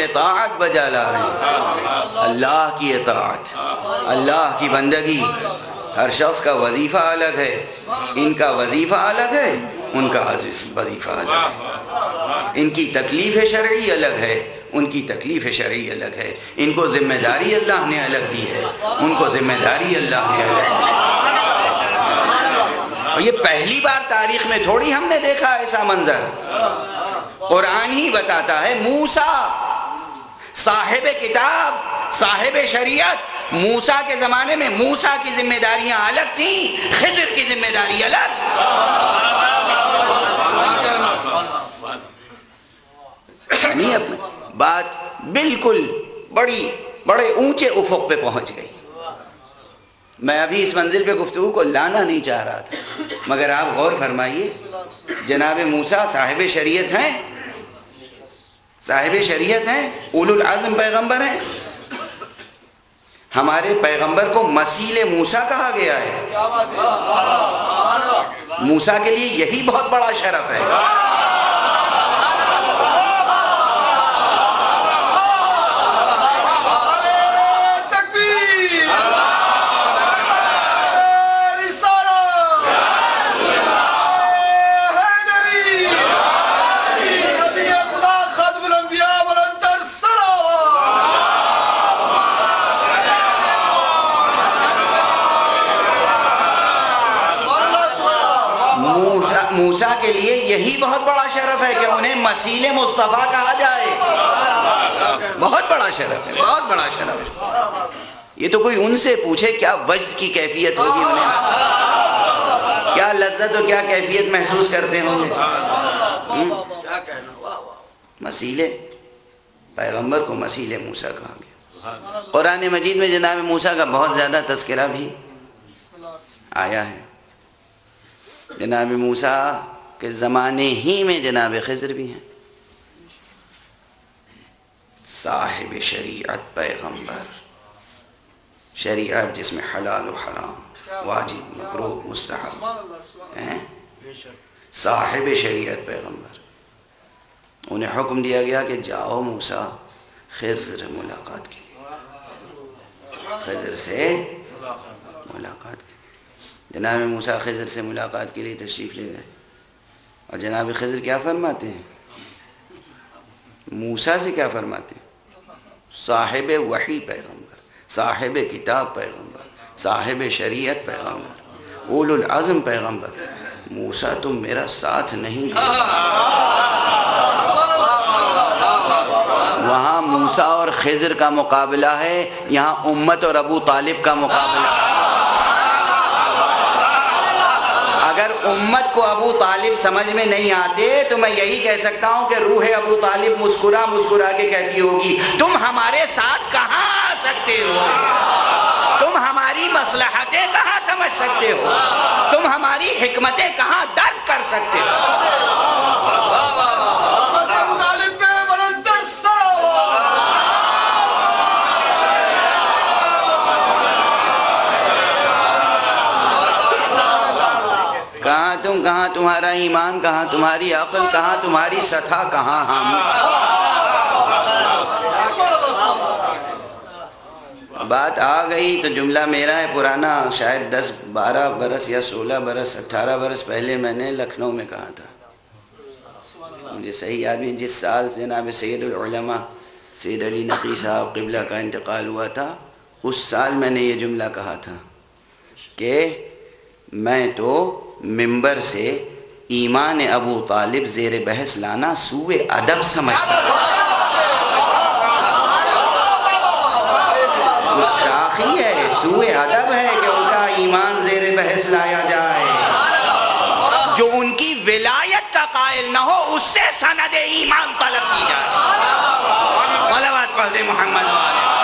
اطاعت بجا لا رہے ہیں، اللہ کی اطاعت، اللہ کی بندگی۔ ہر شخص کا وظیفہ الگ ہے، ان کا وظیفہ الگ ہے، ان کا وظیفہ الگ ہے، ان کی تکلیف شرعی الگ ہے، ان کی تکلیف شرعی الگ ہے، ان کو ذمہ داری اللہ نے الگ دی ہے، ان کو ذمہ داری اللہ نے الگ دی ہے۔ اور یہ پہلی بار تاریخ میں تھوڑی ہم نے دیکھا ایسا منظر، قرآن ہی بتاتا ہے موسیٰ صاحب کتاب، صاحب شریعت، موسیٰ کے زمانے میں موسیٰ کی ذمہ داریاں الگ تھیں، خضر کی ذمہ داری الگ۔ نہیں، بات بالکل بڑے اونچے افق پہ پہنچ گئی۔ میں ابھی اس منزل پہ گفتگو کو لانا نہیں چاہ رہا تھا، مگر آپ غور فرمائیے، جناب موسیٰ صاحب شریعت ہیں، صاحب شریعت ہیں، اولو العزم پیغمبر ہیں۔ ہمارے پیغمبر کو مسیل موسیٰ کہا گیا ہے۔ موسیٰ کے لیے یہی بہت بڑا شرف ہے۔ موسیٰ کے لیے یہی بہت بڑا شرف ہے کہ انہیں مسیل مصطفیٰ کہا جائے۔ بہت بڑا شرف ہے، بہت بڑا شرف ہے۔ یہ تو کوئی ان سے پوچھے کیا وجد کی کیفیت ہوگی انہیں، کیا لذت و کیا کیفیت محسوس کرتے ہوں گے۔ مسیل پیغمبر کو مسیل موسیٰ کہا گیا۔ قرآن مجید میں جناب موسیٰ کا بہت زیادہ تذکرہ بھی آیا ہے۔ جناب موسیٰ کے زمانے ہی میں جناب خضر بھی ہیں، صاحب شریعت پیغمبر، شریعت جس میں حلال و حرام، واجب مکروہ مستحب ہیں، صاحب شریعت پیغمبر۔ انہیں حکم دیا گیا کہ جاؤ موسیٰ خضر ملاقات کے لیے، خضر سے ملاقات کے لیے۔ جناب موسیٰ خضر سے ملاقات کے لیے تشریف لے گئے، اور جناب خضر کیا فرماتے ہیں؟ موسیٰ سے کیا فرماتے ہیں؟ صاحب وحی پیغمبر، صاحب کتاب پیغمبر، صاحب شریعت پیغمبر، اولو العزم پیغمبر، موسیٰ تم میرا ساتھ نہیں دے۔ وہاں موسیٰ اور خضر کا مقابلہ ہے، یہاں امت اور ابو طالب کا مقابلہ ہے۔ اگر امت کو ابو طالب سمجھ میں نہیں آتے تو میں یہی کہہ سکتا ہوں کہ روح ابو طالب مسکرا مسکرا کے کہتی ہوگی تم ہمارے ساتھ کہاں آ سکتے ہو، تم ہماری مصلحتیں کہاں سمجھ سکتے ہو، تم ہماری حکمتیں کہاں درک کر سکتے ہو۔ کہاں تم، کہاں تمہارا ایمان، کہاں تمہاری عقل، کہاں تمہاری سطح، کہاں ہم۔ بات آ گئی تو جملہ میرا ہے پرانا، شاید 10 12 برس یا 16 برس 18 برس پہلے میں نے لکھنؤ میں کہا تھا۔ مجھے صحیح آدمی، جس سال جناب سید العلماء سید علی نقی صاحب قبلہ کا انتقال ہوا تھا، اس سال میں نے یہ جملہ کہا تھا کہ میں تو منبر سے ایمان ابو طالب زیر بحث لانا سوء ادب سمجھتا ہوں۔ گستاخی ہے، سوء ادب ہے کہ ان کا ایمان زیر بحث لایا جائے۔ جو ان کی ولایت کا قائل نہ ہو اس سے سند ایمان طلب کی جائے۔ صلوات پڑھ دے محمد والے۔